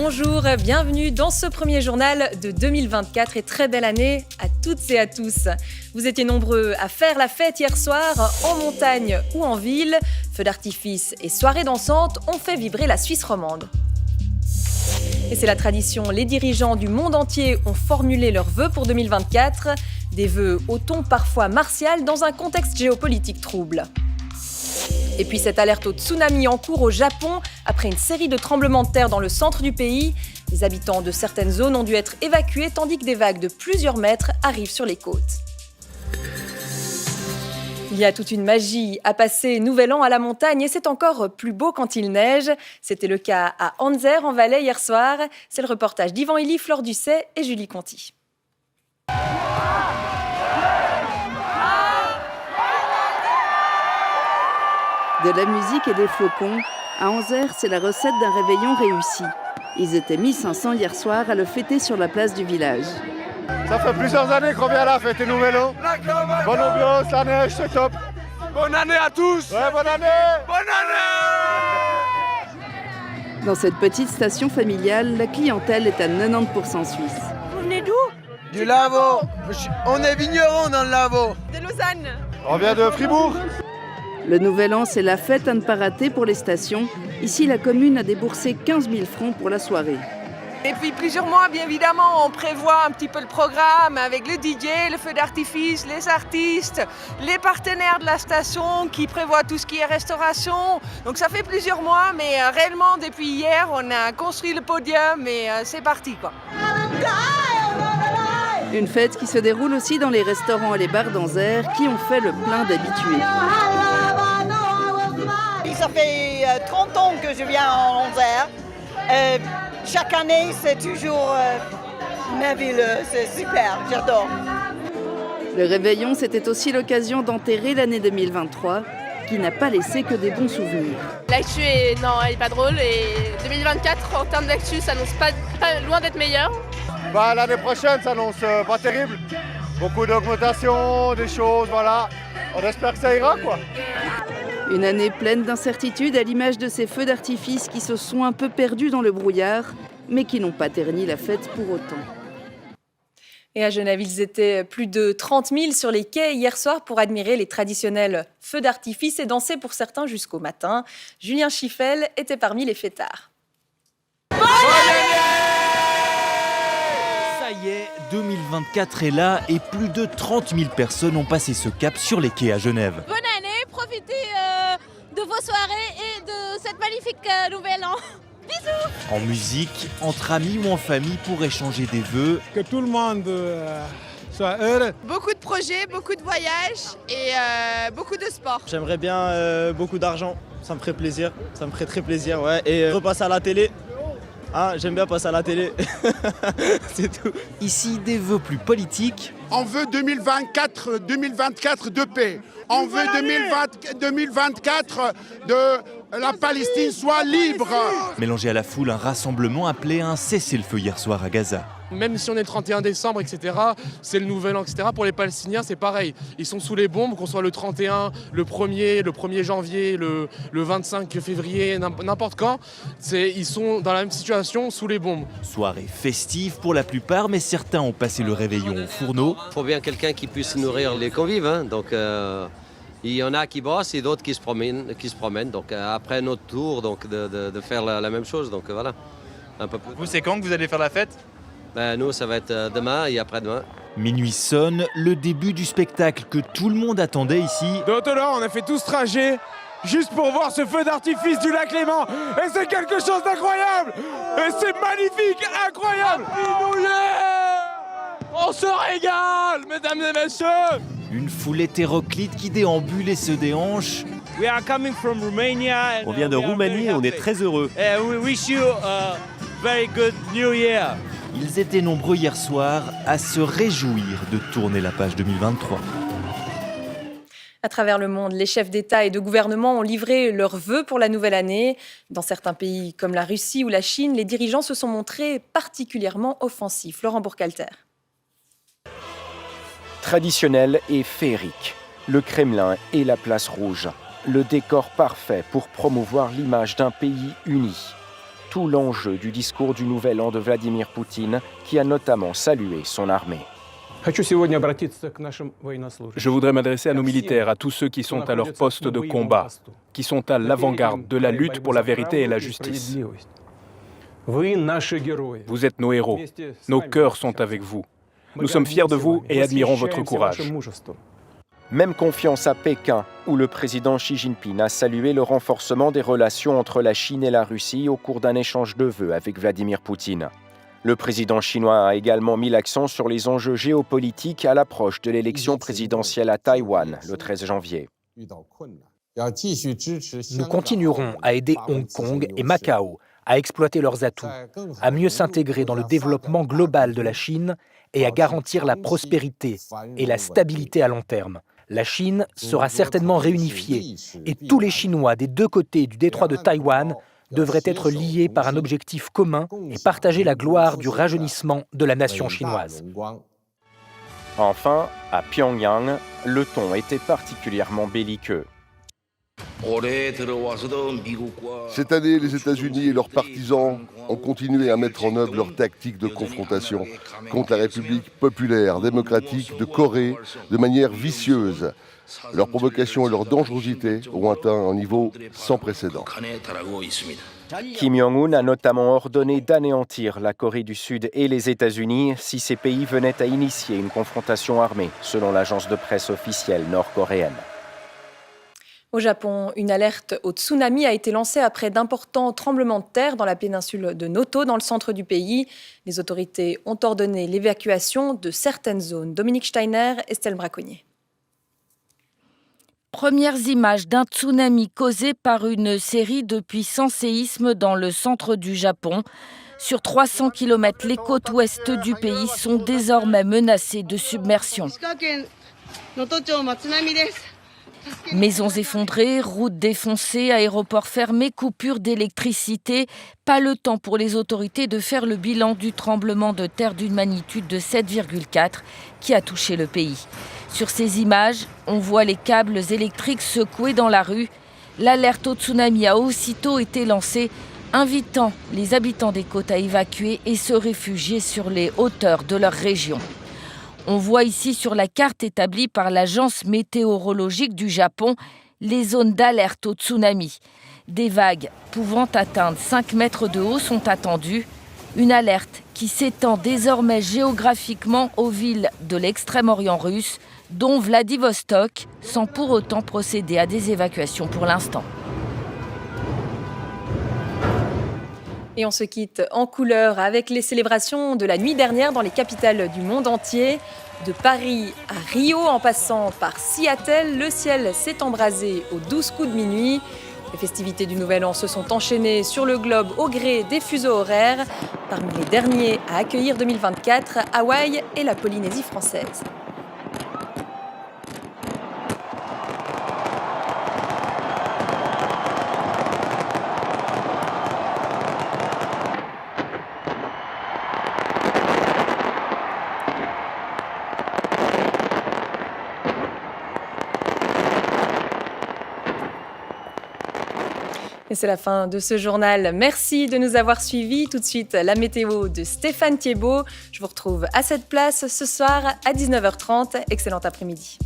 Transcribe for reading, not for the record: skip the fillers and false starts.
Bonjour, bienvenue dans ce premier journal de 2024 et très belle année à toutes et à tous. Vous étiez nombreux à faire la fête hier soir, en montagne ou en ville. Feux d'artifice et soirées dansantes ont fait vibrer la Suisse romande. Et c'est la tradition, les dirigeants du monde entier ont formulé leurs vœux pour 2024. Des vœux au ton parfois martial dans un contexte géopolitique trouble. Et puis cette alerte au tsunami en cours au Japon, après une série de tremblements de terre dans le centre du pays. Les habitants de certaines zones ont dû être évacués tandis que des vagues de plusieurs mètres arrivent sur les côtes. Il y a toute une magie à passer Nouvel An à la montagne et c'est encore plus beau quand il neige. C'était le cas à Anzer en Valais hier soir. C'est le reportage d'Yvan Illy, Flore Dusset et Julie Conti. De la musique et des flocons, à Anzer, c'est la recette d'un réveillon réussi. Ils étaient 1500 hier soir à le fêter sur la place du village. Ça fait plusieurs années qu'on vient là fêter Nouvel An. Bonne ambiance, la neige, c'est top. Bonne année à tous. Ouais, bonne année. Bonne année. Dans cette petite station familiale, la clientèle est à 90% suisse. Vous venez d'où? Du Lavaux. On est vignerons dans le Lavaux. De Lausanne. On vient de Fribourg. Le Nouvel An, c'est la fête à ne pas rater pour les stations. Ici, la commune a déboursé 15 000 francs pour la soirée. Depuis plusieurs mois, bien évidemment, on prévoit un petit peu le programme avec le DJ, le feu d'artifice, les artistes, les partenaires de la station qui prévoient tout ce qui est restauration. Donc ça fait plusieurs mois, mais réellement depuis hier, on a construit le podium et c'est parti, quoi. Une fête qui se déroule aussi dans les restaurants et les bars d'Anzer qui ont fait le plein d'habitués. Ça fait 30 ans que je viens en Anzer. Chaque année, c'est toujours merveilleux, c'est super, j'adore. Le réveillon, c'était aussi l'occasion d'enterrer l'année 2023, qui n'a pas laissé que des bons souvenirs. L'actu est pas drôle et 2024, en termes d'actu, ça s'annonce pas loin d'être meilleur. L'année prochaine s'annonce pas terrible. Beaucoup d'augmentation, des choses, voilà. On espère que ça ira, quoi. Une année pleine d'incertitudes à l'image de ces feux d'artifice qui se sont un peu perdus dans le brouillard, mais qui n'ont pas terni la fête pour autant. Et à Genève, ils étaient plus de 30 000 sur les quais hier soir pour admirer les traditionnels feux d'artifice et danser pour certains jusqu'au matin. Julien Schiffel était parmi les fêtards. Ça y est, 2024 est là et plus de 30 000 personnes ont passé ce cap sur les quais à Genève. Bonne année, profitez de vos soirées et de cette magnifique Nouvel An. Bisous! En musique, entre amis ou en famille pour échanger des vœux. Que tout le monde soit heureux. Beaucoup de projets, beaucoup de voyages et beaucoup de sport. J'aimerais bien beaucoup d'argent, ça me ferait plaisir, ça me ferait très plaisir, ouais. Et repasser à la télé. Ah, j'aime bien passer à la télé, c'est tout. Ici, des vœux plus politiques. On veut 2024 de paix. On veut 2024 de la Palestine soit libre. Mélangé à la foule, un rassemblement appelé à un cessez-le-feu hier soir à Gaza. Même si on est le 31 décembre, etc., c'est le Nouvel An, etc., pour les Palestiniens, c'est pareil. Ils sont sous les bombes, qu'on soit le 31, le 1er janvier, le 25 février, n'importe quand. Ils sont dans la même situation, sous les bombes. Soirée festive pour la plupart, mais certains ont passé le réveillon au fourneau. Il faut bien quelqu'un qui puisse nourrir les convives, hein. Donc il y en a qui bossent et d'autres qui se promènent. Donc après notre tour donc, de faire la même chose. Donc voilà, un peu plus. Vous, c'est quand que vous allez faire la fête? Nous, ça va être demain et après-demain. Minuit sonne, le début du spectacle que tout le monde attendait ici. De Haute-Loire, on a fait tout ce trajet juste pour voir ce feu d'artifice du lac Léman. Et c'est quelque chose d'incroyable. Et c'est magnifique, incroyable. On se régale, mesdames et messieurs. Une foule hétéroclite qui déambule et se déhanche. On vient de Roumanie et on est très heureux. Ils étaient nombreux hier soir à se réjouir de tourner la page 2023. À travers le monde, les chefs d'État et de gouvernement ont livré leurs vœux pour la nouvelle année. Dans certains pays comme la Russie ou la Chine, les dirigeants se sont montrés particulièrement offensifs. Laurent Bourcalter. Traditionnel et féerique, le Kremlin et la place rouge. Le décor parfait pour promouvoir l'image d'un pays uni. tout l'enjeu du discours du Nouvel An de Vladimir Poutine, qui a notamment salué son armée. Je voudrais m'adresser à nos militaires, à tous ceux qui sont à leur poste de combat, qui sont à l'avant-garde de la lutte pour la vérité et la justice. Vous êtes nos héros. Nos cœurs sont avec vous. Nous sommes fiers de vous et admirons votre courage. Même confiance à Pékin, où le président Xi Jinping a salué le renforcement des relations entre la Chine et la Russie au cours d'un échange de vœux avec Vladimir Poutine. Le président chinois a également mis l'accent sur les enjeux géopolitiques à l'approche de l'élection présidentielle à Taïwan le 13 janvier. Nous continuerons à aider Hong Kong et Macao à exploiter leurs atouts, à mieux s'intégrer dans le développement global de la Chine et à garantir la prospérité et la stabilité à long terme. La Chine sera certainement réunifiée et tous les Chinois des deux côtés du détroit de Taïwan devraient être liés par un objectif commun et partager la gloire du rajeunissement de la nation chinoise. Enfin, à Pyongyang, le ton était particulièrement belliqueux. Cette année, les États-Unis et leurs partisans ont continué à mettre en œuvre leur tactique de confrontation contre la République populaire démocratique de Corée de manière vicieuse. Leurs provocations et leur dangerosité ont atteint un niveau sans précédent. Kim Jong-un a notamment ordonné d'anéantir la Corée du Sud et les États-Unis si ces pays venaient à initier une confrontation armée, selon l'agence de presse officielle nord-coréenne. Au Japon, une alerte au tsunami a été lancée après d'importants tremblements de terre dans la péninsule de Noto, dans le centre du pays. Les autorités ont ordonné l'évacuation de certaines zones. Dominique Steiner, Estelle Braconnier. Premières images d'un tsunami causé par une série de puissants séismes dans le centre du Japon. Sur 300 km, les côtes ouest du pays sont désormais menacées de submersion. Maisons effondrées, routes défoncées, aéroports fermés, coupures d'électricité. Pas le temps pour les autorités de faire le bilan du tremblement de terre d'une magnitude de 7,4 qui a touché le pays. Sur ces images, on voit les câbles électriques secoués dans la rue. L'alerte au tsunami a aussitôt été lancée, invitant les habitants des côtes à évacuer et se réfugier sur les hauteurs de leur région. On voit ici sur la carte établie par l'agence météorologique du Japon les zones d'alerte au tsunami. Des vagues pouvant atteindre 5 mètres de haut sont attendues. Une alerte qui s'étend désormais géographiquement aux villes de l'extrême-orient russe, dont Vladivostok, sans pour autant procéder à des évacuations pour l'instant. Et on se quitte en couleur avec les célébrations de la nuit dernière dans les capitales du monde entier. De Paris à Rio, en passant par Seattle, le ciel s'est embrasé aux 12 coups de minuit. Les festivités du Nouvel An se sont enchaînées sur le globe au gré des fuseaux horaires. Parmi les derniers à accueillir 2024, Hawaï et la Polynésie française. Et c'est la fin de ce journal. Merci de nous avoir suivis. Tout de suite, la météo de Stéphane Thiebaud. Je vous retrouve à cette place ce soir à 19h30. Excellent après-midi.